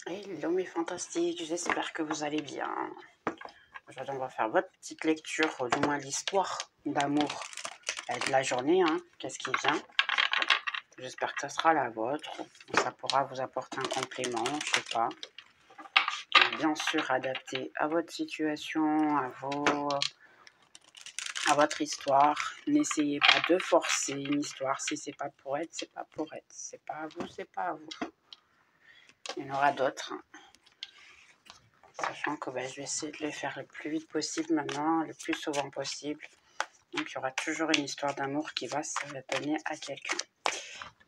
Hello mes fantastiques, j'espère que vous allez bien. Aujourd'hui on va faire votre petite lecture, du moins l'histoire d'amour de la journée, qu'est-ce qui vient. J'espère que ça sera la vôtre, ça pourra vous apporter un complément, je sais pas. Bien sûr adapté à votre situation, à votre histoire. N'essayez pas de forcer une histoire, si c'est pas pour être, c'est pas pour être. C'est pas à vous, c'est pas à vous. Il y en aura d'autres. Sachant que je vais essayer de les faire le plus vite possible maintenant, le plus souvent possible. Donc il y aura toujours une histoire d'amour qui va se donner à quelqu'un.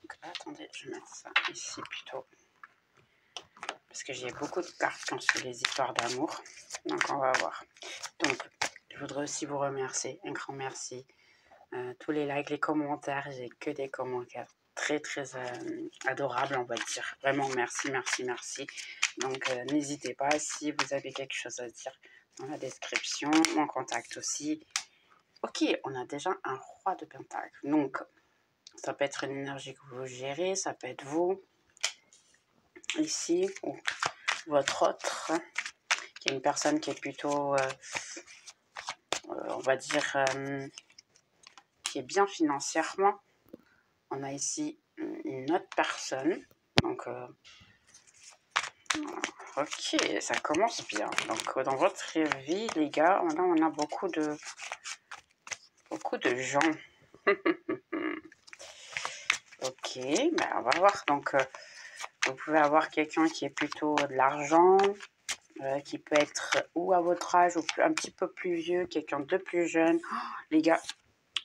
Donc attendez, je vais mettre ça ici plutôt. Parce que j'ai beaucoup de cartes quand je fais les histoires d'amour. Donc on va voir. Donc je voudrais aussi vous remercier, un grand merci. Tous les likes, les commentaires, j'ai que des commentaires très adorables, on va dire. Vraiment merci, merci, merci. Donc n'hésitez pas, si vous avez quelque chose à dire dans la description, mon contact aussi. Ok, on a déjà un roi de pentacle. Donc ça peut être une énergie que vous gérez, ça peut être vous, ici, ou votre autre, qui est une personne qui est plutôt, on va dire, qui est bien financièrement. On a ici une autre personne. Donc, ok, ça commence bien. Donc, dans votre vie, les gars, on a beaucoup de gens. Ok, on va voir. Donc, vous pouvez avoir quelqu'un qui est plutôt de l'argent, qui peut être ou à votre âge ou un petit peu plus vieux, quelqu'un de plus jeune. Oh, les gars,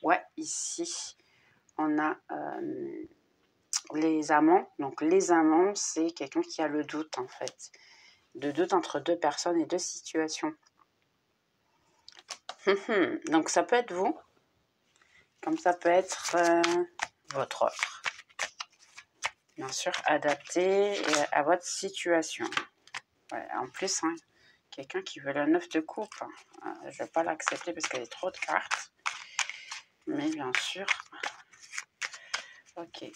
ouais, ici, on a les amants. Donc, les amants, c'est quelqu'un qui a le doute, en fait. De doute entre deux personnes et deux situations. Donc, ça peut être vous, comme ça peut être votre autre. Bien sûr, adapté à votre situation. Ouais, en plus, quelqu'un qui veut la 9 de coupe, je ne vais pas l'accepter parce qu'il y a trop de cartes. Mais bien sûr, ok.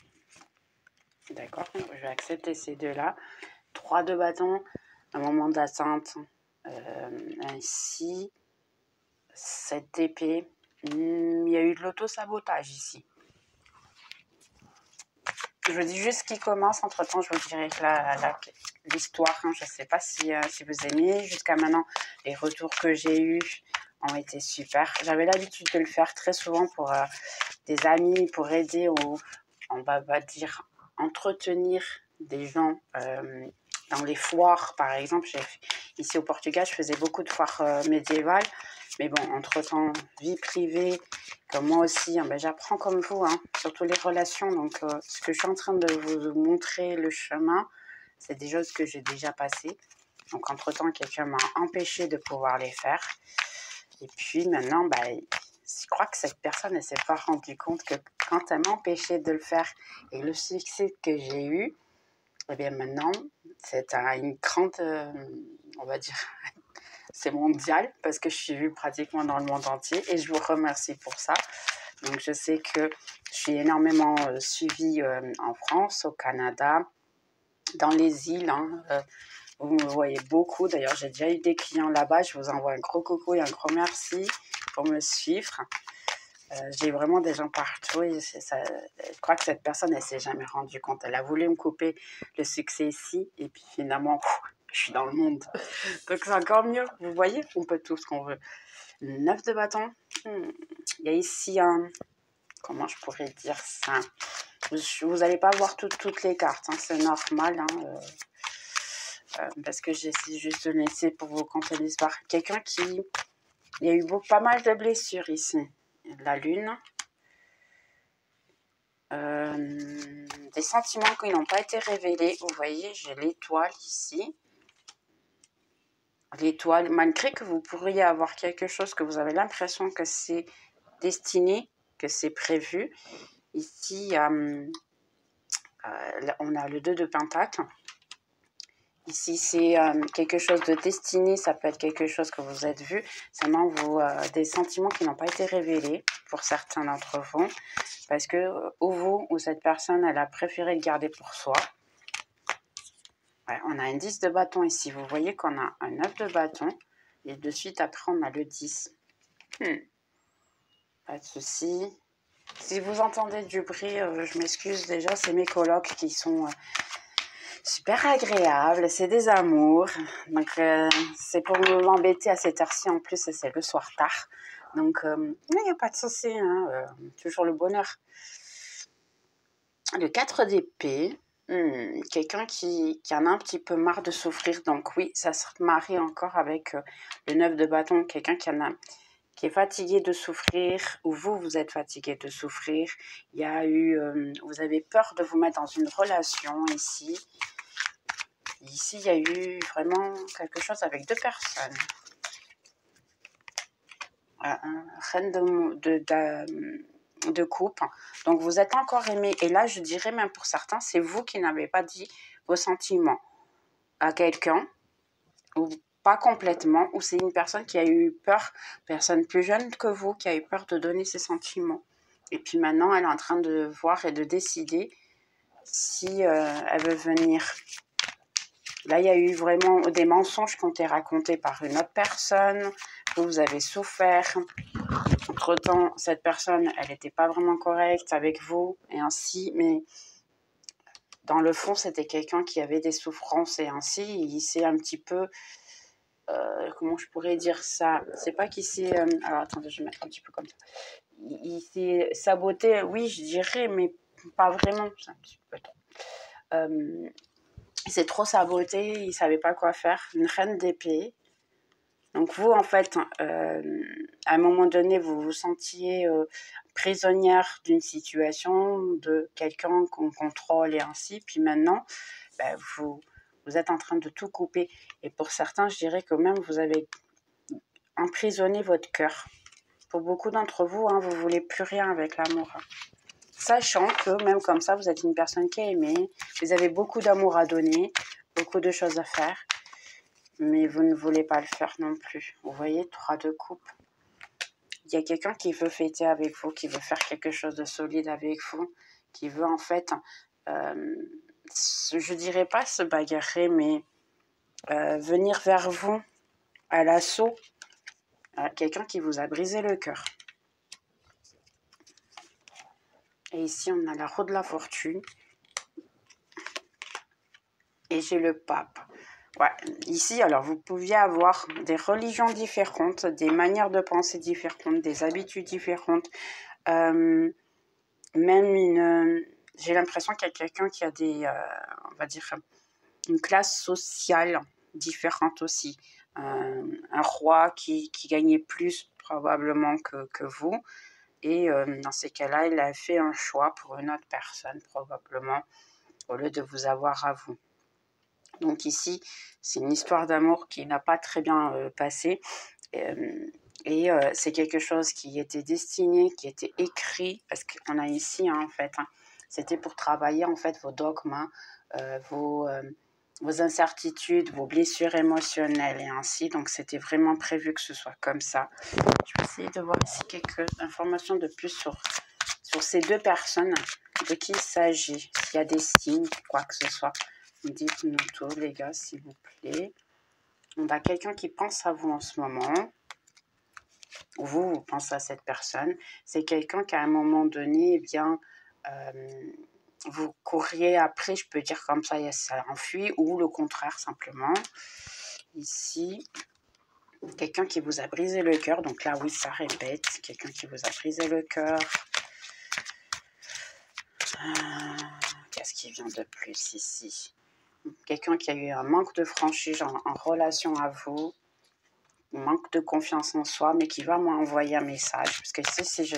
D'accord, je vais accepter ces deux-là. 3 de bâton, un moment d'attente. Ici, 7 d'épée. Il y a eu de l'auto-sabotage ici. Je vous dis juste ce qui commence. Entre-temps, je vous dirai que l'histoire, je ne sais pas si vous aimez. Jusqu'à maintenant, les retours que j'ai eus ont été super. J'avais l'habitude de le faire très souvent pour des amis, pour aider ou, on va dire, entretenir des gens dans les foires, par exemple. Ici au Portugal, je faisais beaucoup de foires médiévales. Mais bon, entre-temps, vie privée, comme moi aussi, j'apprends comme vous, surtout les relations. Donc, ce que je suis en train de vous montrer, le chemin, c'est des choses que j'ai déjà passées. Donc, entre-temps, quelqu'un m'a empêché de pouvoir les faire. Et puis, maintenant, je crois que cette personne ne s'est pas rendue compte que quand elle m'a empêché de le faire et le succès que j'ai eu, eh bien maintenant, c'est une grande, on va dire, c'est mondial parce que je suis vue pratiquement dans le monde entier et je vous remercie pour ça. Donc je sais que je suis énormément suivie en France, au Canada, dans les îles. Vous me voyez beaucoup. D'ailleurs, j'ai déjà eu des clients là-bas. Je vous envoie un gros coucou et un gros merci pour me suivre. J'ai vraiment des gens partout et je crois que cette personne, elle ne s'est jamais rendue compte. Elle a voulu me couper le succès ici et puis finalement, je suis dans le monde. Donc c'est encore mieux. Vous voyez, on peut tout ce qu'on veut. 9 de bâton. Il y a ici un... Comment je pourrais dire ça? Vous n'allez pas voir toutes les cartes. C'est normal. Parce que j'essaie juste de laisser pour vous conter l'histoire. Quelqu'un qui... Il y a eu pas mal de blessures ici. La lune. Des sentiments qui n'ont pas été révélés. Vous voyez, j'ai l'étoile ici. L'étoile, malgré que vous pourriez avoir quelque chose que vous avez l'impression que c'est destiné, que c'est prévu. Ici, on a le 2 de pentacle. Ici, c'est quelque chose de destiné, ça peut être quelque chose que vous êtes vu. Seulement, des sentiments qui n'ont pas été révélés pour certains d'entre vous. Parce que, ou cette personne, elle a préféré le garder pour soi. Ouais, on a un 10 de bâton ici. Vous voyez qu'on a un 9 de bâton. Et de suite, après, on a le 10. Pas de souci. Si vous entendez du bruit, je m'excuse déjà. C'est mes colocs qui sont super agréables. C'est des amours. Donc, c'est pour m'embêter à cette heure-ci. En plus, c'est le soir tard. Donc, il n'y a pas de souci. Hein, toujours le bonheur. Le 4 d'épée. Quelqu'un qui en a un petit peu marre de souffrir. Donc oui, ça se marie encore avec le 9 de bâton. Quelqu'un qui est fatigué de souffrir, ou vous êtes fatigué de souffrir. Il y a eu, vous avez peur de vous mettre dans une relation ici. Ici, il y a eu vraiment quelque chose avec deux personnes. Reine de coupe. Donc, vous êtes encore aimé. Et là, je dirais même pour certains, c'est vous qui n'avez pas dit vos sentiments à quelqu'un, ou pas complètement, ou c'est une personne qui a eu peur, personne plus jeune que vous, qui a eu peur de donner ses sentiments. Et puis maintenant, elle est en train de voir et de décider si elle veut venir. Là, il y a eu vraiment des mensonges qui ont été racontés par une autre personne, que vous avez souffert. Entre-temps, cette personne, elle n'était pas vraiment correcte avec vous, et ainsi, mais dans le fond, c'était quelqu'un qui avait des souffrances, et ainsi, il s'est un petit peu... comment je pourrais dire ça? C'est pas qu'il s'est... alors, attendez, je vais mettre un petit peu comme ça. Il s'est saboté, oui, je dirais, mais pas vraiment. C'est un petit peu trop. Il s'est trop saboté, il savait pas quoi faire. Une reine d'épée. Donc vous, en fait, à un moment donné, vous vous sentiez prisonnière d'une situation, de quelqu'un qu'on contrôle et ainsi. Puis maintenant, ben, vous êtes en train de tout couper. Et pour certains, je dirais que même vous avez emprisonné votre cœur. Pour beaucoup d'entre vous, hein, vous ne voulez plus rien avec l'amour. Sachant que même comme ça, vous êtes une personne qui est aimée, vous avez beaucoup d'amour à donner, beaucoup de choses à faire, mais vous ne voulez pas le faire non plus. Vous voyez, 3 de coupe. Il y a quelqu'un qui veut fêter avec vous, qui veut faire quelque chose de solide avec vous, qui veut en fait, je dirais pas se bagarrer, mais venir vers vous à l'assaut. Quelqu'un qui vous a brisé le cœur. Et ici, on a la roue de la fortune. Et j'ai le pape. Ouais. Ici, alors, vous pouviez avoir des religions différentes, des manières de penser différentes, des habitudes différentes. Même j'ai l'impression qu'il y a quelqu'un qui a des, on va dire, une classe sociale différente aussi. Un roi qui gagnait plus probablement que vous. Et dans ces cas-là, il a fait un choix pour une autre personne probablement, au lieu de vous avoir à vous. Donc ici, c'est une histoire d'amour qui n'a pas très bien passé. Et c'est quelque chose qui était destiné, qui était écrit, parce qu'on a ici, hein, en fait, hein, c'était pour travailler, en fait, vos dogmes, hein, vos incertitudes, vos blessures émotionnelles et ainsi. Donc, c'était vraiment prévu que ce soit comme ça. Je vais essayer de voir ici quelques informations de plus sur ces deux personnes, de qui il s'agit, s'il y a des signes, quoi que ce soit. Dites-nous tout, les gars, s'il vous plaît. On a quelqu'un qui pense à vous en ce moment. Vous pensez à cette personne. C'est quelqu'un qui, à un moment donné, eh bien, vous courriez après, je peux dire comme ça enfuit, ou le contraire, simplement. Ici, quelqu'un qui vous a brisé le cœur. Donc là, oui, ça répète. Quelqu'un qui vous a brisé le cœur. Qu'est-ce qui vient de plus ici? Quelqu'un qui a eu un manque de franchise en relation à vous, manque de confiance en soi, mais qui va m'envoyer un message. Parce que ici,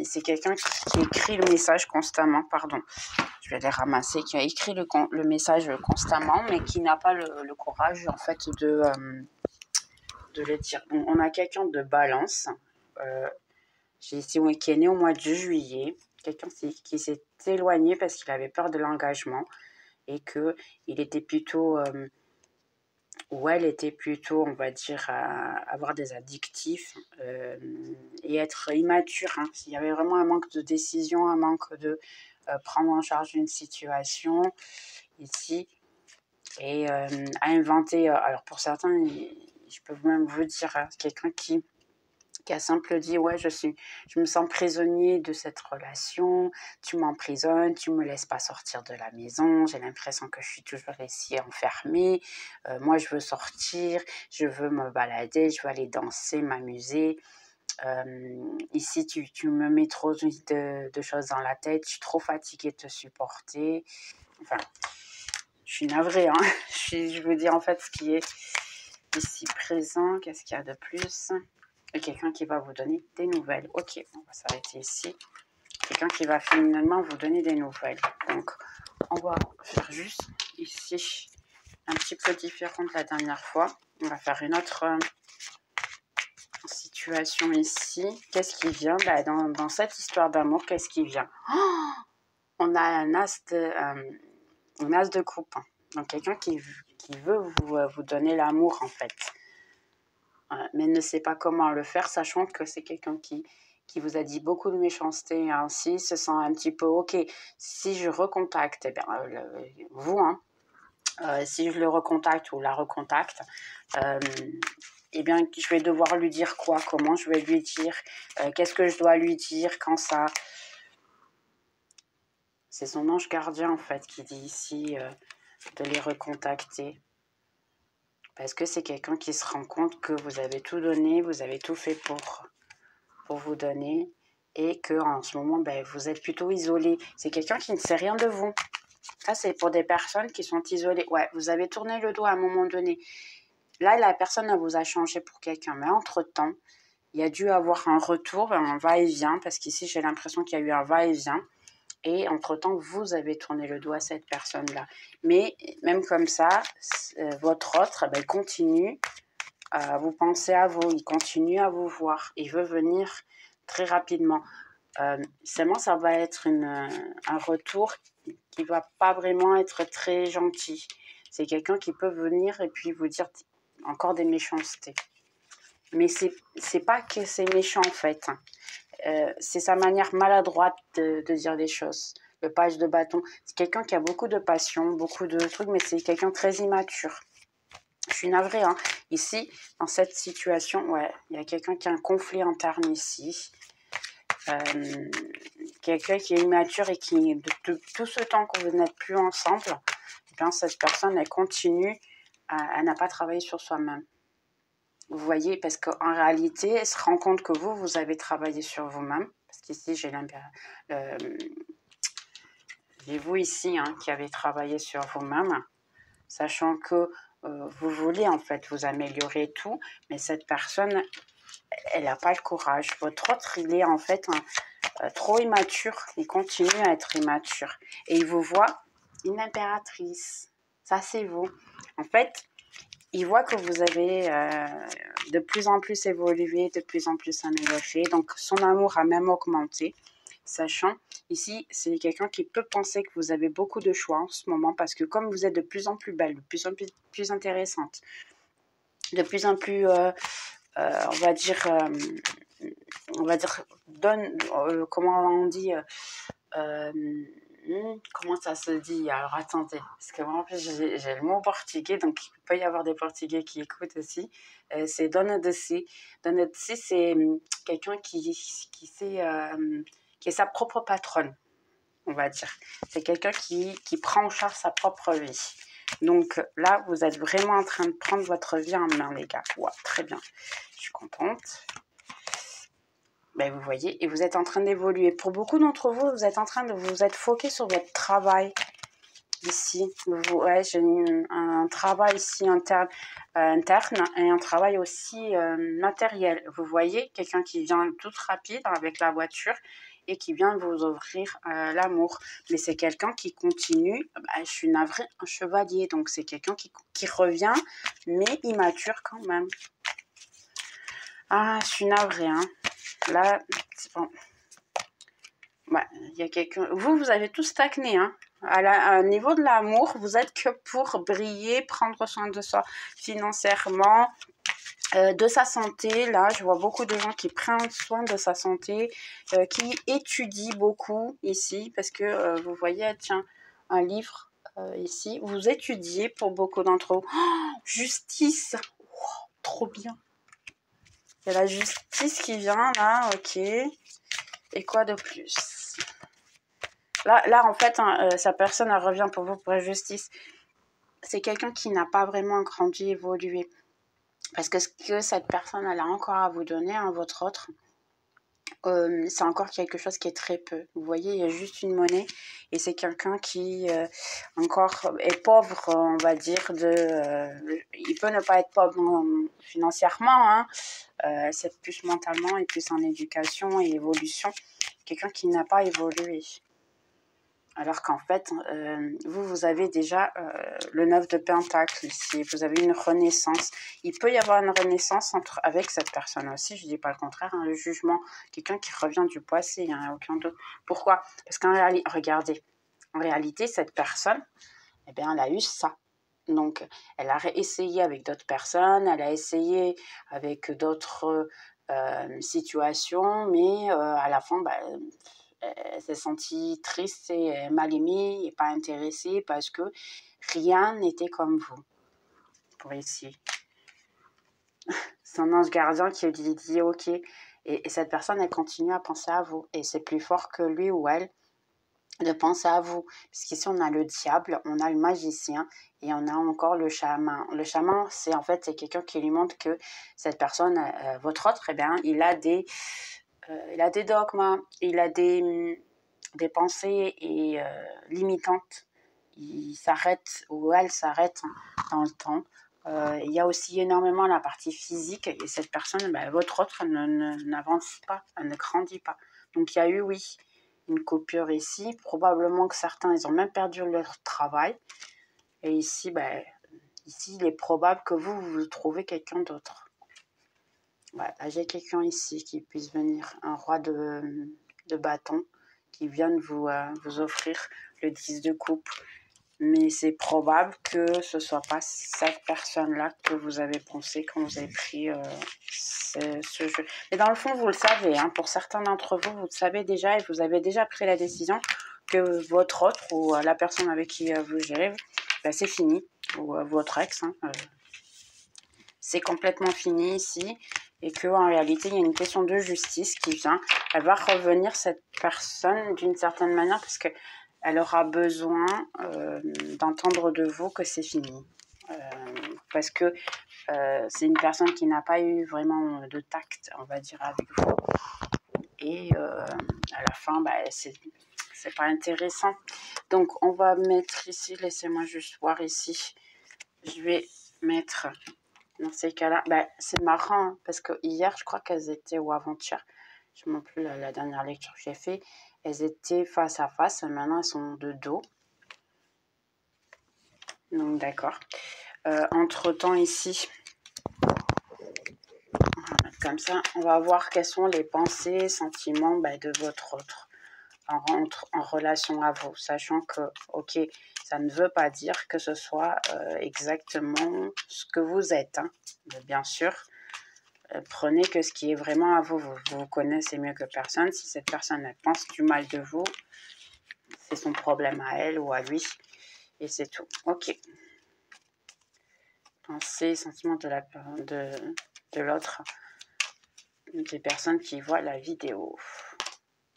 c'est quelqu'un qui écrit le message constamment, pardon, je vais les ramasser, qui a écrit le message constamment, mais qui n'a pas le courage, en fait, de le dire. Donc, on a quelqu'un de balance, j'ai ici qui est né au mois de juillet, quelqu'un qui s'est éloigné parce qu'il avait peur de l'engagement, et qu'il était plutôt, ou elle était plutôt, on va dire, à avoir des addictifs et être immature. Hein. S'il y avait vraiment un manque de décision, un manque de prendre en charge une situation, ici et à inventer. Alors pour certains, je peux même vous dire, hein, quelqu'un qui a simple dit ouais je me sens prisonnier de cette relation, tu m'emprisonnes, tu me laisses pas sortir de la maison, j'ai l'impression que je suis toujours ici enfermée, moi je veux sortir, je veux me balader, je veux aller danser, m'amuser. Ici tu me mets trop de choses dans la tête, je suis trop fatiguée de te supporter. Enfin, je suis navrée, hein. Je veux dire en fait ce qui est ici présent. Qu'est-ce qu'il y a de plus? Et quelqu'un qui va vous donner des nouvelles. Ok, on va s'arrêter ici. Quelqu'un qui va finalement vous donner des nouvelles. Donc, on va faire juste ici un petit peu différent de la dernière fois. On va faire une autre situation ici. Qu'est-ce qui vient? Bah, dans cette histoire d'amour, qu'est-ce qui vient? Oh, on a un as de coupe. Donc, quelqu'un qui veut vous donner l'amour, en fait. Mais ne sait pas comment le faire, sachant que c'est quelqu'un qui vous a dit beaucoup de méchanceté, ainsi se sent un petit peu ok. Si je recontacte, eh bien, vous, hein, si je le recontacte ou la recontacte, eh bien, je vais devoir lui dire quoi, comment je vais lui dire, qu'est-ce que je dois lui dire quand ça. C'est son ange gardien en fait qui dit ici de les recontacter. Parce que c'est quelqu'un qui se rend compte que vous avez tout donné, vous avez tout fait pour vous donner et que en ce moment, ben, vous êtes plutôt isolé. C'est quelqu'un qui ne sait rien de vous. Ça, c'est pour des personnes qui sont isolées. Ouais, vous avez tourné le dos à un moment donné. Là, la personne elle vous a changé pour quelqu'un. Mais entre-temps, il y a dû avoir un retour, un va-et-vient, parce qu'ici, j'ai l'impression qu'il y a eu un va-et-vient. Et entre-temps, vous avez tourné le dos à cette personne-là. Mais même comme ça, votre autre ben, continue à vous penser à vous. Il continue à vous voir. Il veut venir très rapidement. Seulement, ça va être un retour qui ne va pas vraiment être très gentil. C'est quelqu'un qui peut venir et puis vous dire encore des méchancetés. Mais c'est pas que c'est méchant en fait. C'est sa manière maladroite de dire des choses. Le page de bâton. C'est quelqu'un qui a beaucoup de passion, beaucoup de trucs, mais c'est quelqu'un très immature. Je suis navrée, hein. Ici, dans cette situation, ouais, il y a quelqu'un qui a un conflit interne ici. Quelqu'un qui est immature et qui, de tout ce temps que vous n'êtes plus ensemble, eh bien, cette personne, elle continue, elle n'a pas travaillé sur soi-même. Vous voyez, parce qu'en réalité, elle se rend compte que vous avez travaillé sur vous-même. Parce qu'ici, j'ai vous ici hein, qui avez travaillé sur vous-même, sachant que vous voulez en fait vous améliorer tout, mais cette personne, elle n'a pas le courage. Votre autre, il est en fait trop immature, il continue à être immature. Et il vous voit une impératrice. Ça, c'est vous. En fait, il voit que vous avez de plus en plus évolué, de plus en plus amélioré. Donc, son amour a même augmenté. Sachant, ici, c'est quelqu'un qui peut penser que vous avez beaucoup de choix en ce moment parce que comme vous êtes de plus en plus belle, de plus en plus intéressante, de plus en plus, on va dire, comment on dit, comment ça se dit? Alors attendez, parce que moi en plus j'ai le mot portugais, donc il peut y avoir des portugais qui écoutent aussi. C'est dona de si. Dona de si, c'est quelqu'un qui est sa propre patronne, on va dire. C'est quelqu'un qui prend en charge sa propre vie. Donc là, vous êtes vraiment en train de prendre votre vie en main, les gars. Ouais, très bien. Je suis contente. Ben, vous voyez, et vous êtes en train d'évoluer. Pour beaucoup d'entre vous, vous êtes en train de vous être foqué sur votre travail ici. Ouais, j'ai un travail ici interne et un travail aussi matériel. Vous voyez, quelqu'un qui vient tout rapide avec la voiture et qui vient vous offrir l'amour. Mais c'est quelqu'un qui continue, je suis navrée, un chevalier. Donc c'est quelqu'un qui revient, mais immature quand même. Ah, je suis navrée, hein. Là, c'est bon. Ouais, il y a quelqu'un. Vous avez tout stagné, hein. À niveau de l'amour, vous êtes que pour briller, prendre soin de soi financièrement, de sa santé. Là, je vois beaucoup de gens qui prennent soin de sa santé, qui étudient beaucoup ici, parce que vous voyez, elle tient un livre ici. Vous étudiez pour beaucoup d'entre vous. Oh, justice. Oh, trop bien. Il y a la justice qui vient là, ok. Et quoi de plus? Là en fait, hein, sa personne, elle revient pour vous pour la justice. C'est quelqu'un qui n'a pas vraiment grandi, évolué. Parce que ce que cette personne, elle a encore à vous donner, hein, votre autre, c'est encore quelque chose qui est très peu. Vous voyez, il y a juste une monnaie et c'est quelqu'un qui encore est pauvre, on va dire. Il peut ne pas être pauvre financièrement, hein, c'est plus mentalement et plus en éducation et évolution. Quelqu'un qui n'a pas évolué. Alors qu'en fait, vous avez déjà le 9 de Pentacle ici. Vous avez une renaissance. Il peut y avoir une renaissance avec cette personne aussi. Je ne dis pas le contraire. Hein, le jugement, quelqu'un qui revient du passé, il n'y a aucun doute. Pourquoi? Parce qu'en réalité, regardez, en réalité, cette personne, eh bien, elle a eu ça. Donc, elle a essayé avec d'autres personnes, elle a essayé avec d'autres situations, mais à la fin, elle s'est sentie triste et mal aimée et pas intéressée parce que rien n'était comme vous. Pour ici. C'est un ange gardien qui lui dit ok. Et cette personne, elle continue à penser à vous. Et c'est plus fort que lui ou elle de penser à vous. Puisqu'ici, on a le diable, on a le magicien et on a encore le chaman. Le chaman, c'est quelqu'un qui lui montre que cette personne, votre autre, eh bien, il a des dogmes, il a des pensées et limitantes. Il s'arrête ou elle s'arrête dans le temps. Il y a aussi énormément la partie physique et cette personne, votre autre, n'avance pas, elle ne grandit pas. Donc il y a eu, oui, une coupure ici. Probablement que certains, ils ont même perdu leur travail. Et ici, ici, il est probable que vous trouvez quelqu'un d'autre. Voilà, j'ai quelqu'un ici qui puisse venir, un roi de bâton, qui vienne vous offrir le 10 de coupe. Mais c'est probable que ce ne soit pas cette personne-là que vous avez pensé quand vous avez pris ce jeu. Mais dans le fond, vous le savez, hein, pour certains d'entre vous, vous le savez déjà et vous avez déjà pris la décision que votre autre ou la personne avec qui vous gérez, c'est fini, ou votre ex, hein, c'est complètement fini ici et qu'en réalité, il y a une question de justice qui vient. Elle va revenir, cette personne, d'une certaine manière, parce que elle aura besoin d'entendre de vous que c'est fini. Parce que c'est une personne qui n'a pas eu vraiment de tact, on va dire, avec vous. Et à la fin, c'est pas intéressant. Donc, on va mettre ici, laissez-moi juste voir ici. Je vais mettre, dans ces cas-là, c'est marrant, hein, parce que hier, je crois qu'elles étaient, ou avant-hier, je ne me rappelle plus la dernière lecture que j'ai fait, elles étaient face à face, maintenant elles sont de dos. Donc d'accord. Entre-temps ici, on va mettre comme ça, on va voir quelles sont les pensées, sentiments de votre autre en relation à vous, sachant que, ok, ça ne veut pas dire que ce soit exactement ce que vous êtes, hein. Bien sûr. Prenez que ce qui est vraiment à vous. Vous connaissez mieux que personne. Si cette personne elle pense du mal de vous, c'est son problème à elle ou à lui. Et c'est tout. Ok. Pensez, sentiments de l'autre, des personnes qui voient la vidéo.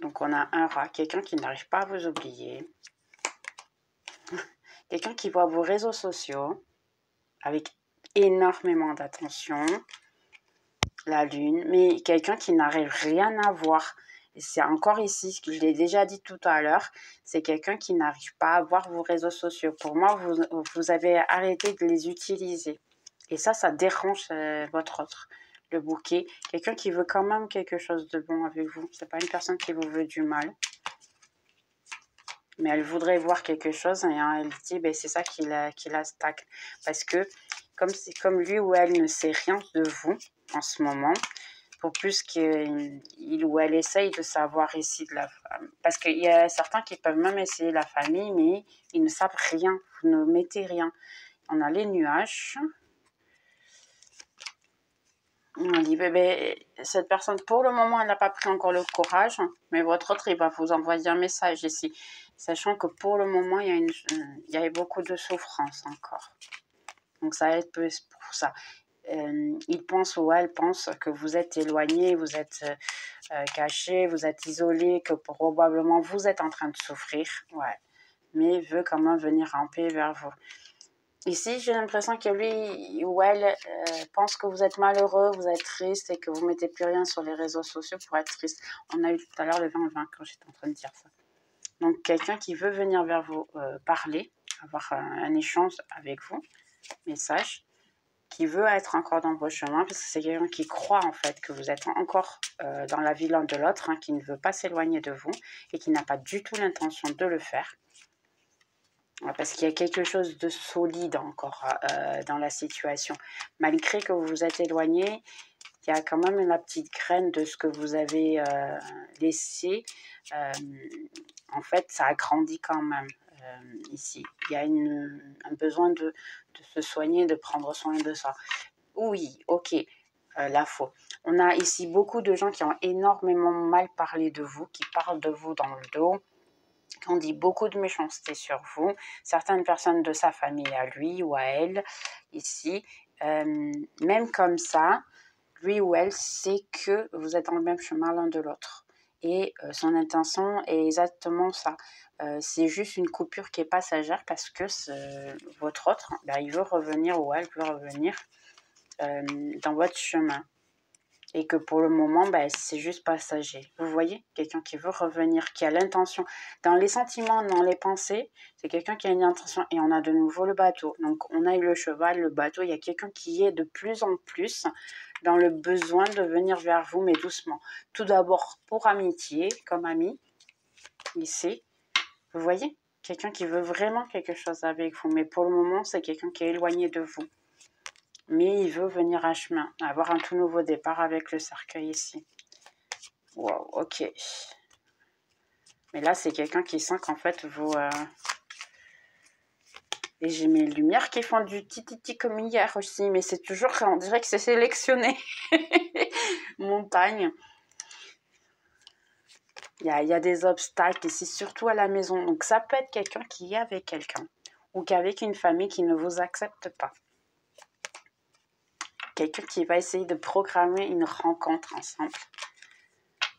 Donc on a un rat, quelqu'un qui n'arrive pas à vous oublier. Quelqu'un qui voit vos réseaux sociaux avec énormément d'attention. La lune, mais quelqu'un qui n'arrive rien à voir. Et c'est encore ici, ce que je l'ai déjà dit tout à l'heure, c'est quelqu'un qui n'arrive pas à voir vos réseaux sociaux. Pour moi, vous avez arrêté de les utiliser. Et ça dérange votre autre. Le bouquet, quelqu'un qui veut quand même quelque chose de bon avec vous. C'est pas une personne qui vous veut du mal. Mais elle voudrait voir quelque chose et hein, elle dit, c'est ça qui la stagne. Parce que comme lui ou elle ne sait rien de vous en ce moment, pour plus qu'il ou elle essaye de savoir ici de la famille. Parce qu'il y a certains qui peuvent même essayer la famille, mais ils ne savent rien. Vous ne mettez rien. On a les nuages. On dit, cette personne, pour le moment, elle n'a pas pris encore le courage, mais votre autre, il va vous envoyer un message ici. Sachant que pour le moment, il y a beaucoup de souffrance encore. Donc ça va être pour ça. Il pense ou elle pense que vous êtes éloigné, vous êtes caché, vous êtes isolé, que probablement vous êtes en train de souffrir. Ouais. Mais veut quand même venir ramper vers vous. Ici, j'ai l'impression que lui ou elle pense que vous êtes malheureux, vous êtes triste et que vous ne mettez plus rien sur les réseaux sociaux pour être triste. On a eu tout à l'heure le 20-20 quand j'étais en train de dire ça. Donc, quelqu'un qui veut venir vers vous parler, avoir un échange avec vous, message, qui veut être encore dans vos chemins, parce que c'est quelqu'un qui croit en fait que vous êtes encore dans la vie l'un de l'autre, hein, qui ne veut pas s'éloigner de vous et qui n'a pas du tout l'intention de le faire. Parce qu'il y a quelque chose de solide encore dans la situation. Malgré que vous vous êtes éloigné, il y a quand même la petite graine de ce que vous avez laissé. En fait, ça a grandi quand même ici. Il y a un besoin de se soigner, de prendre soin de ça. Oui, ok, la faux. On a ici beaucoup de gens qui ont énormément mal parlé de vous, qui parlent de vous dans le dos, on dit beaucoup de méchanceté sur vous, certaines personnes de sa famille à lui ou à elle, ici, même comme ça, lui ou elle sait que vous êtes dans le même chemin l'un de l'autre. Et son intention est exactement ça. C'est juste une coupure qui est passagère parce que votre autre, il veut revenir ou elle veut revenir dans votre chemin. Et que pour le moment, c'est juste passager. Vous voyez, quelqu'un qui veut revenir, qui a l'intention. Dans les sentiments, dans les pensées, c'est quelqu'un qui a une intention. Et on a de nouveau le bateau. Donc, on a eu le cheval, le bateau. Il y a quelqu'un qui est de plus en plus dans le besoin de venir vers vous, mais doucement. Tout d'abord, pour amitié, comme ami, ici. Vous voyez, quelqu'un qui veut vraiment quelque chose avec vous. Mais pour le moment, c'est quelqu'un qui est éloigné de vous. Mais il veut venir à chemin, avoir un tout nouveau départ avec le cercueil ici. Wow, ok. Mais là, c'est quelqu'un qui sent qu'en fait, vous... Et j'ai mes lumières qui font du tititi comme hier aussi, mais c'est toujours, on dirait que c'est sélectionné. Montagne. Il y a des obstacles ici, surtout à la maison. Donc ça peut être quelqu'un qui est avec quelqu'un ou qui est avec une famille qui ne vous accepte pas. Quelqu'un qui va essayer de programmer une rencontre ensemble.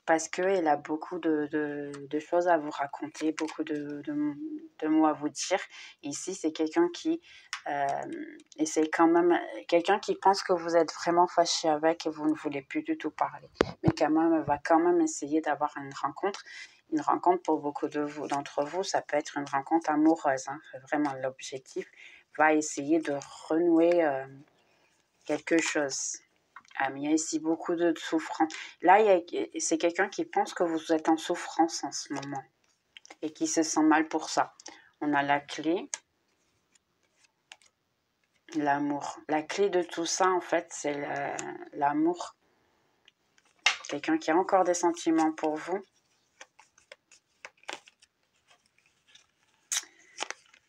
Parce qu'elle a beaucoup de choses à vous raconter, beaucoup de mots à vous dire. Ici, c'est quelqu'un qui essaie quand même, quelqu'un qui pense que vous êtes vraiment fâché avec et vous ne voulez plus du tout parler. Mais quand même, elle va quand même essayer d'avoir une rencontre. Une rencontre pour beaucoup d'entre vous, ça peut être une rencontre amoureuse. Hein. Vraiment, l'objectif va essayer de renouer quelque chose. Mais il y a ici beaucoup de souffrance. Là, c'est quelqu'un qui pense que vous êtes en souffrance en ce moment et qui se sent mal pour ça. On a la clé, l'amour. La clé de tout ça, en fait, c'est l'amour. Quelqu'un qui a encore des sentiments pour vous.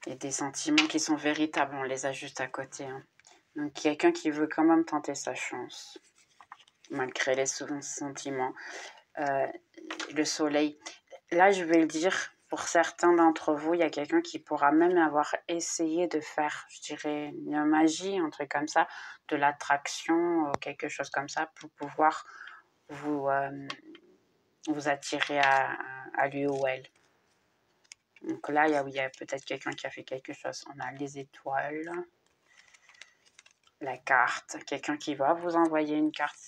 Et des sentiments qui sont véritables, on les a juste à côté. Hein. Donc, quelqu'un qui veut quand même tenter sa chance, malgré les sentiments. Le soleil. Là, je vais le dire, pour certains d'entre vous, il y a quelqu'un qui pourra même avoir essayé de faire, je dirais, une magie, un truc comme ça, de l'attraction, quelque chose comme ça, pour pouvoir vous attirer à lui ou elle. Donc là, il y a peut-être quelqu'un qui a fait quelque chose. On a les étoiles, la carte, quelqu'un qui va vous envoyer une carte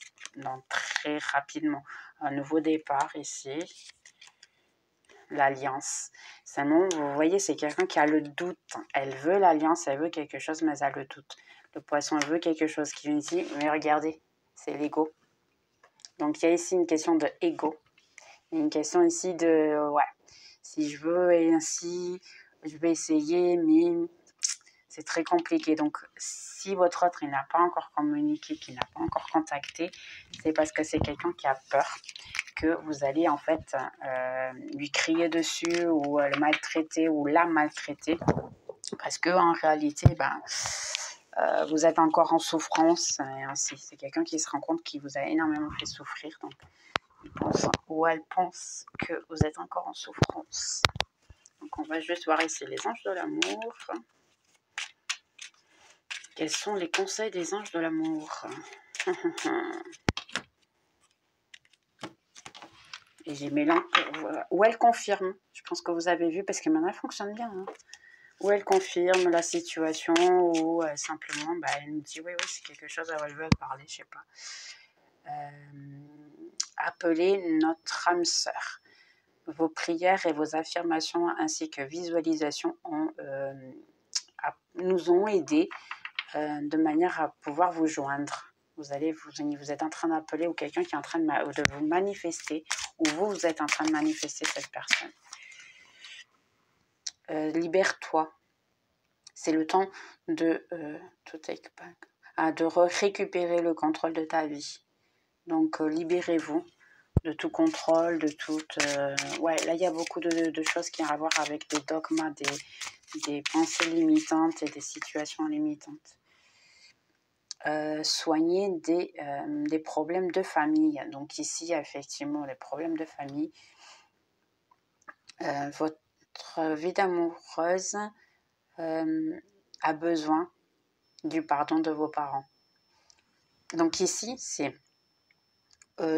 très rapidement. Un nouveau départ ici. L'alliance. Seulement, vous voyez, c'est quelqu'un qui a le doute. Elle veut l'alliance, elle veut quelque chose, mais elle a le doute. Le poisson, elle veut quelque chose qui vient ici, mais regardez, c'est l'ego. Donc, il y a ici une question de ego. Une question ici de, si je veux ainsi, je vais essayer, mais c'est très compliqué. Donc, si votre autre, il n'a pas encore communiqué, qu'il n'a pas encore contacté, c'est parce que c'est quelqu'un qui a peur que vous allez en fait lui crier dessus ou le maltraiter ou la maltraiter parce que en réalité vous êtes encore en souffrance et ainsi. C'est quelqu'un qui se rend compte qu'il vous a énormément fait souffrir, donc il pense ou elle pense que vous êtes encore en souffrance. Donc Donc, on va juste voir ici les anges de l'amour. Quels sont les conseils des anges de l'amour? Et j'ai mes lampes. Où elle confirme. Je pense que vous avez vu, parce que maintenant, elle fonctionne bien. Hein. Où elle confirme la situation, ou simplement, bah, elle nous dit, oui, c'est quelque chose, elle veut parler, je sais pas. Appelez notre âme sœur. Vos prières et vos affirmations ainsi que visualisations nous ont aidés de manière à pouvoir vous joindre. Vous êtes en train d'appeler, ou quelqu'un qui est en train de vous manifester, ou vous êtes en train de manifester cette personne. Libère-toi. C'est le temps de récupérer le contrôle de ta vie. Donc, libérez-vous de tout contrôle, de toute... là, il y a beaucoup de choses qui ont à voir avec des dogmes, des pensées limitantes et des situations limitantes. Soigner des problèmes de famille. Donc ici, effectivement, les problèmes de famille. Votre vie d'amoureuse a besoin du pardon de vos parents. Donc ici, c'est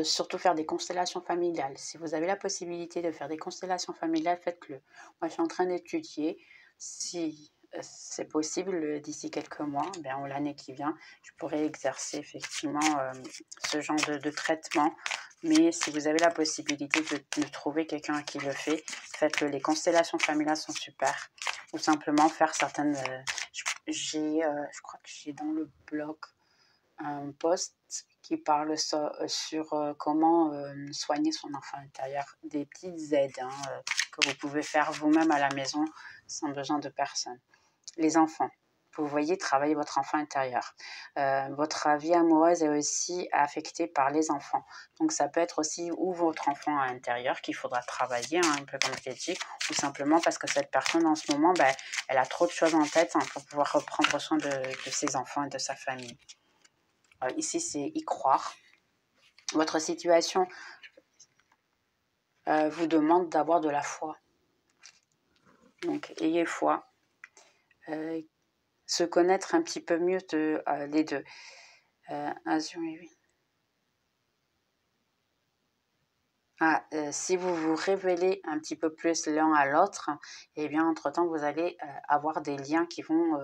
surtout faire des constellations familiales. Si vous avez la possibilité de faire des constellations familiales, faites-le. Moi, je suis en train d'étudier. Si c'est possible, d'ici quelques mois, ou l'année qui vient, je pourrais exercer effectivement ce genre de traitement. Mais si vous avez la possibilité de trouver quelqu'un qui le fait, faites-le. Les constellations familiales sont super. Ou simplement faire certaines... je crois que j'ai dans le blog un post qui parle sur comment soigner son enfant intérieur. Des petites aides que vous pouvez faire vous-même à la maison sans besoin de personne. Les enfants. Vous voyez, travailler votre enfant intérieur. Votre vie amoureuse est aussi affectée par les enfants. Donc, ça peut être aussi ou votre enfant intérieur qu'il faudra travailler, un peu comme je l'ai dit, ou simplement parce que cette personne, en ce moment, elle a trop de choses en tête pour pouvoir reprendre soin de ses enfants et de sa famille. Ici, c'est y croire. Votre situation vous demande d'avoir de la foi. Donc, ayez foi. Se connaître un petit peu mieux les deux. Azur et oui. Si vous vous révélez un petit peu plus l'un à l'autre, eh bien, entre-temps, vous allez avoir des liens qui vont...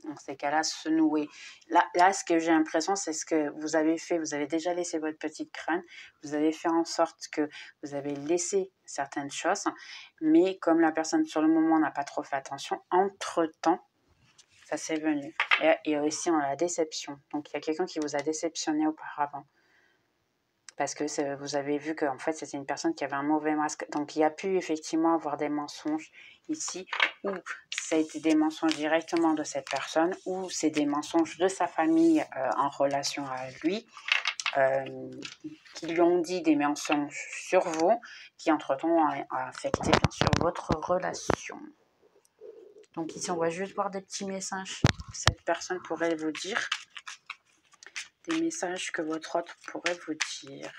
dans ces cas-là, se nouer. Là, ce que j'ai l'impression, c'est ce que vous avez fait. Vous avez déjà laissé votre petite graine. Vous avez fait en sorte que vous avez laissé certaines choses. Mais comme la personne, sur le moment, n'a pas trop fait attention, entre-temps, ça s'est venu. Et aussi, on a la déception. Donc, il y a quelqu'un qui vous a déceptionné auparavant. Parce que vous avez vu qu'en fait, c'était une personne qui avait un mauvais masque. Donc, il y a pu effectivement avoir des mensonges ici, ou ça a été des mensonges directement de cette personne, ou c'est des mensonges de sa famille en relation à lui, qui lui ont dit des mensonges sur vous, qui entre-temps a affecté bien sûr votre relation. Donc ici, on va juste voir des petits messages que cette personne pourrait vous dire. Des messages que votre autre pourrait vous dire.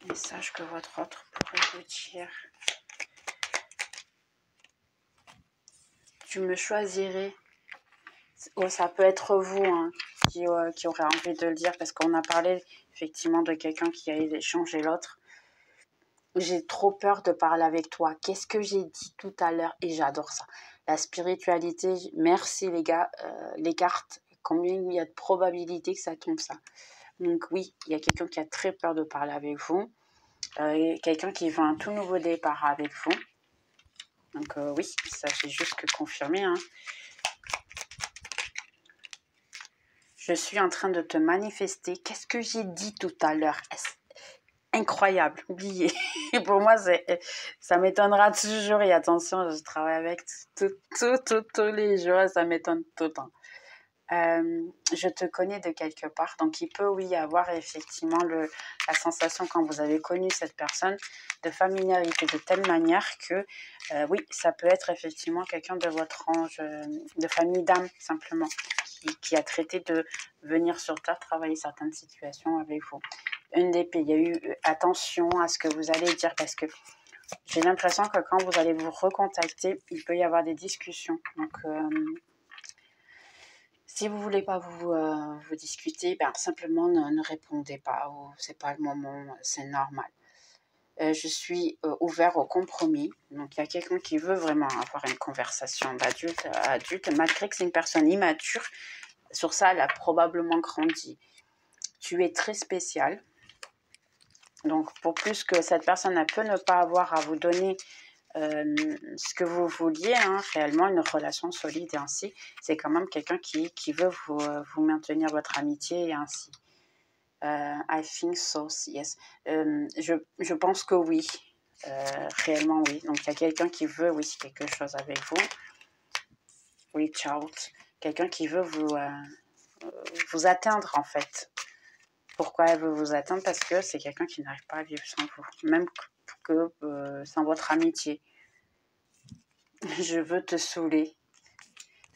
Message que votre autre pourrait vous dire. Tu me choisirais. Ça peut être vous qui aurez envie de le dire, parce qu'on a parlé effectivement de quelqu'un qui a échangé l'autre. J'ai trop peur de parler avec toi. Qu'est-ce que j'ai dit tout à l'heure? Et j'adore ça. La spiritualité, merci les gars, les cartes. Combien il y a de probabilités que ça tombe ça? Donc oui, il y a quelqu'un qui a très peur de parler avec vous. Quelqu'un qui veut un tout nouveau départ avec vous. Donc oui, ça j'ai juste que confirmer. Je suis en train de te manifester. Qu'est-ce que j'ai dit tout à l'heure? Incroyable, oubliez. Pour moi, ça m'étonnera toujours. Et attention, je travaille avec tous les jours et ça m'étonne tout le temps. Je te connais de quelque part. Donc, il peut, oui, avoir effectivement la sensation, quand vous avez connu cette personne, de familiarité de telle manière que, oui, ça peut être effectivement quelqu'un de votre ange, de famille d'âme, simplement, qui a traité de venir sur Terre travailler certaines situations avec vous. une d'épée. Il y a eu attention à ce que vous allez dire parce que j'ai l'impression que quand vous allez vous recontacter, il peut y avoir des discussions. Donc, si vous voulez pas vous discuter, ben, simplement ne répondez pas ou c'est pas le moment, c'est normal. Je suis ouvert au compromis. Donc, il y a quelqu'un qui veut vraiment avoir une conversation d'adulte à adulte, malgré que c'est une personne immature. Sur ça, elle a probablement grandi. Tu es très spécial. Donc, pour plus que cette personne elle peut ne pas avoir à vous donner ce que vous vouliez, hein, réellement une relation solide et ainsi, c'est quand même quelqu'un qui veut vous maintenir votre amitié et ainsi. I think so, yes. Je pense que oui. Réellement, oui. Donc, il y a quelqu'un qui veut, oui, quelque chose avec vous. Reach out. Quelqu'un qui veut vous atteindre, en fait. Pourquoi elle veut vous atteindre? Parce que c'est quelqu'un qui n'arrive pas à vivre sans vous. Même que sans votre amitié. Je veux te saouler.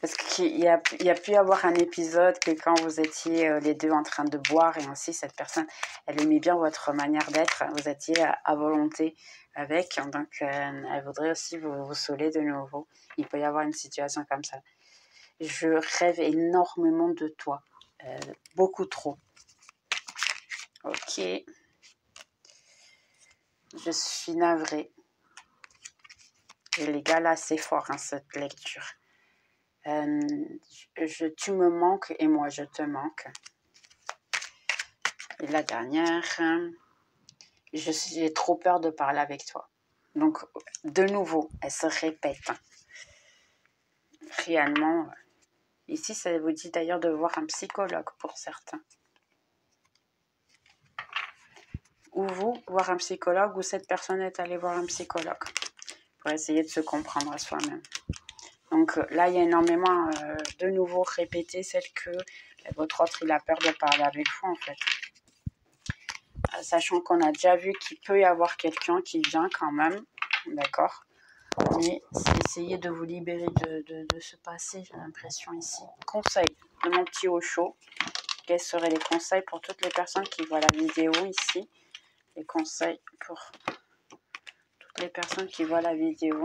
Parce qu'il y a pu y avoir un épisode que quand vous étiez les deux en train de boire et ainsi, cette personne, elle aimait bien votre manière d'être. Vous étiez à volonté avec, donc elle voudrait aussi vous saouler de nouveau. Il peut y avoir une situation comme ça. Je rêve énormément de toi. Beaucoup trop. Ok. Je suis navrée. Et les gars, là, c'est fort, hein, cette lecture. Tu me manques et moi je te manque. Et la dernière, j'ai trop peur de parler avec toi. Donc, de nouveau, elle se répète. Réellement, ici, ça vous dit d'ailleurs de voir un psychologue pour certains. Ou vous, voir un psychologue, ou cette personne est allée voir un psychologue pour essayer de se comprendre à soi-même. Donc là, il y a énormément de nouveau répété celle que votre autre, il a peur de parler avec vous, en fait. Sachant qu'on a déjà vu qu'il peut y avoir quelqu'un qui vient quand même, d'accord? Mais c'est essayer de vous libérer de ce passé, j'ai l'impression ici. Conseil de mon petit Osho. Quels seraient les conseils pour toutes les personnes qui voient la vidéo ici? Les conseils pour toutes les personnes qui voient la vidéo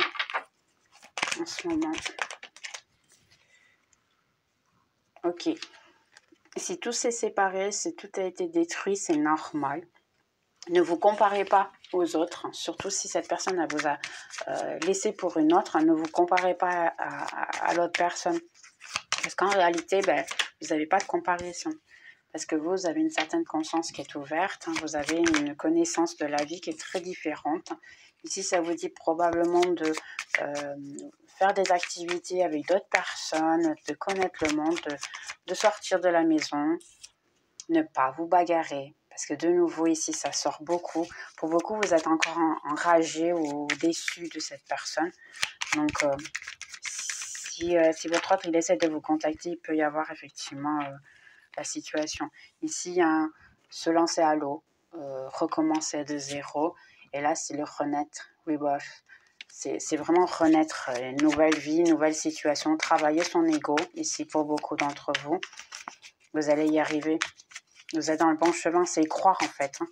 en ce moment. Ok. Si tout s'est séparé, si tout a été détruit, c'est normal. Ne vous comparez pas aux autres, surtout si cette personne vous a laissé pour une autre. Ne vous comparez pas à l'autre personne. Parce qu'en réalité, vous n'avez pas de comparaison. Parce que vous avez une certaine conscience qui est ouverte. Vous avez une connaissance de la vie qui est très différente. Ici, ça vous dit probablement de faire des activités avec d'autres personnes, de connaître le monde, de sortir de la maison, ne pas vous bagarrer. Parce que de nouveau, ici, ça sort beaucoup. Pour beaucoup, vous êtes encore enragé ou déçu de cette personne. Donc, si votre autre, il essaie de vous contacter, il peut y avoir effectivement la situation. Ici, se lancer à l'eau, recommencer de zéro. Et là, c'est le renaître, rebirth. C'est vraiment renaître, une nouvelle vie, nouvelle situation, travailler son ego, ici pour beaucoup d'entre vous. Vous allez y arriver. Vous êtes dans le bon chemin, c'est y croire en fait, hein,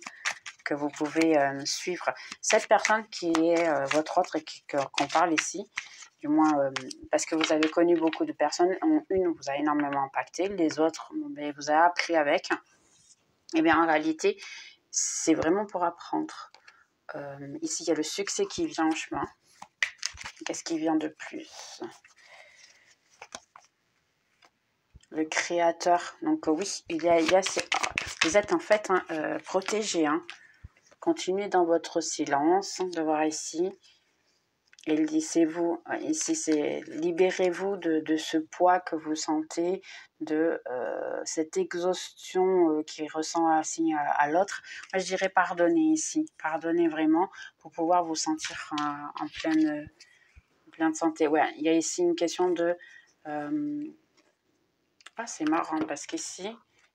que vous pouvez suivre. Cette personne qui est votre autre et qu'on parle ici, du moins parce que vous avez connu beaucoup de personnes, une vous a énormément impacté, les autres vous avez appris avec. Et bien en réalité, c'est vraiment pour apprendre. Ici, il y a le succès qui vient en chemin. Qu'est-ce qui vient de plus? Le créateur. Donc oui, vous êtes en fait protégé. Hein. Continuez dans votre silence, de voir ici. Il dit, c'est vous, ici c'est libérez-vous de ce poids que vous sentez, de cette exhaustion qui ressent assis à l'autre. Moi je dirais pardonnez ici, pardonnez vraiment pour pouvoir vous sentir en pleine santé. Ouais, il y a ici une question de... c'est marrant parce qu'ici,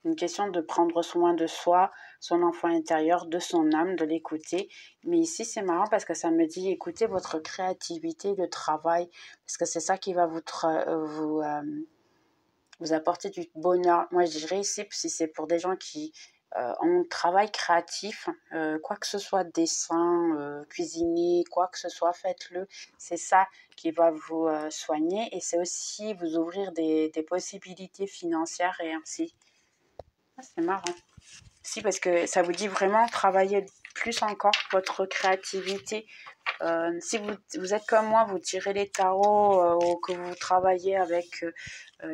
une question de prendre soin de soi, son enfant intérieur, de son âme, de l'écouter. Mais ici, c'est marrant parce que ça me dit, écoutez votre créativité, le travail, parce que c'est ça qui va vous apporter du bonheur. Moi, je dirais ici, si c'est pour des gens qui en travail créatif, quoi que ce soit, dessin, cuisiner, quoi que ce soit, faites-le. C'est ça qui va vous soigner et c'est aussi vous ouvrir des possibilités financières et ainsi. Ah, c'est marrant. Si, parce que ça vous dit vraiment travailler plus encore votre créativité. Si vous êtes comme moi, vous tirez les tarots ou que vous travaillez avec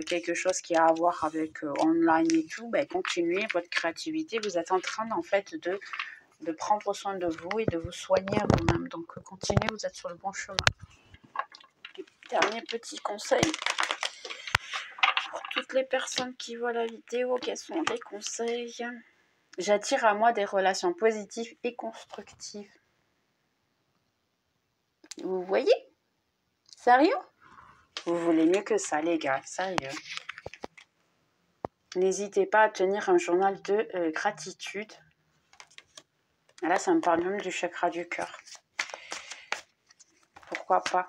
quelque chose qui a à voir avec online et tout, ben, continuez votre créativité. Vous êtes en train en fait de prendre soin de vous et de vous soigner à vous-même. Donc continuez, vous êtes sur le bon chemin. Dernier petit conseil pour toutes les personnes qui voient la vidéo, quels sont les conseils? J'attire à moi des relations positives et constructives. Vous voyez? Sérieux? Vous voulez mieux que ça, les gars, sérieux. N'hésitez pas à tenir un journal de gratitude. Là, ça me parle même du chakra du cœur. Pourquoi pas?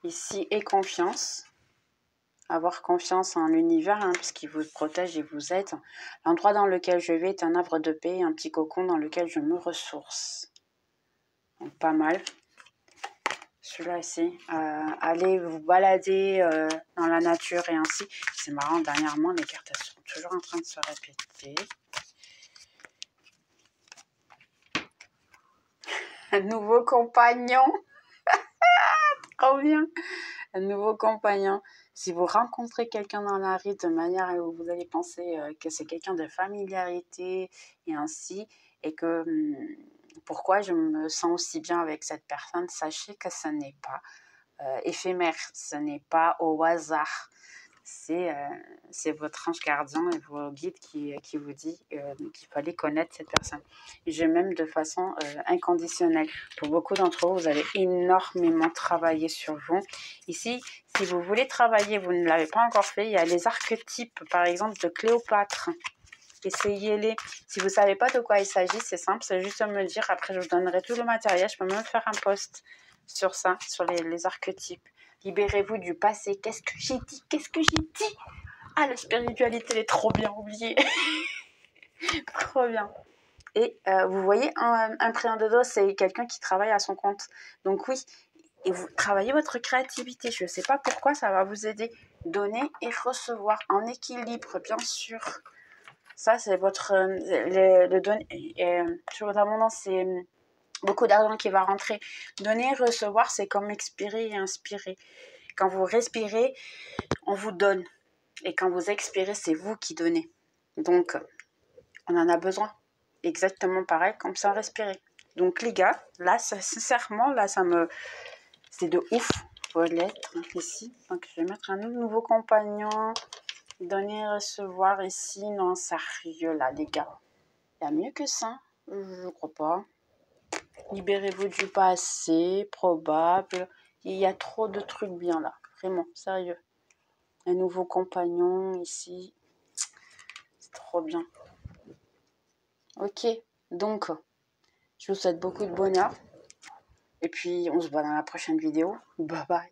Ici, et confiance. Avoir confiance en l'univers, hein, puisqu'il vous protège et vous aide. L'endroit dans lequel je vais est un arbre de paix, un petit cocon dans lequel je me ressource. Donc, pas mal. Celui-là ici, allez vous balader dans la nature et ainsi. C'est marrant, dernièrement, les cartes elles sont toujours en train de se répéter. Un nouveau compagnon. Trop bien. Un nouveau compagnon. Si vous rencontrez quelqu'un dans la rue de manière où vous allez penser que c'est quelqu'un de familiarité et ainsi, et que pourquoi je me sens aussi bien avec cette personne, sachez que ce n'est pas éphémère, ce n'est pas au hasard. C'est votre ange gardien et vos guides qui vous dit qu'il fallait connaître cette personne. Je m'aime de façon inconditionnelle. Pour beaucoup d'entre vous, vous allez énormément travailler sur vous. Ici, si vous voulez travailler, vous ne l'avez pas encore fait, il y a les archétypes, par exemple, de Cléopâtre. Essayez-les. Si vous ne savez pas de quoi il s'agit, c'est simple, c'est juste de me le dire. Après, je vous donnerai tout le matériel. Je peux même faire un post sur ça, sur les archétypes. Libérez-vous du passé. Qu'est-ce que j'ai dit? Qu'est-ce que j'ai dit? Ah, la spiritualité, elle est trop bien oubliée. Trop bien. Et vous voyez, un prénom de dos, c'est quelqu'un qui travaille à son compte. Donc oui, et vous travaillez votre créativité. Je ne sais pas pourquoi, ça va vous aider. Donner et recevoir en équilibre, bien sûr. Ça, c'est votre... le donner... sur votre abondance, c'est... beaucoup d'argent qui va rentrer. Donner et recevoir, c'est comme expirer et inspirer. Quand vous respirez, on vous donne. Et quand vous expirez, c'est vous qui donnez. Donc, on en a besoin. Exactement pareil, comme ça, respirer. Donc, les gars, là, sincèrement, là, c'est de ouf. Vos lettres, ici. Donc, je vais mettre un nouveau compagnon. Donner et recevoir ici. Non, sérieux, là, les gars. Il y a mieux que ça. Je ne crois pas. Libérez-vous du passé, probable. Il y a trop de trucs bien là. Vraiment, sérieux. Un nouveau compagnon ici. C'est trop bien. Ok, donc, je vous souhaite beaucoup de bonheur. Et puis, on se voit dans la prochaine vidéo. Bye bye.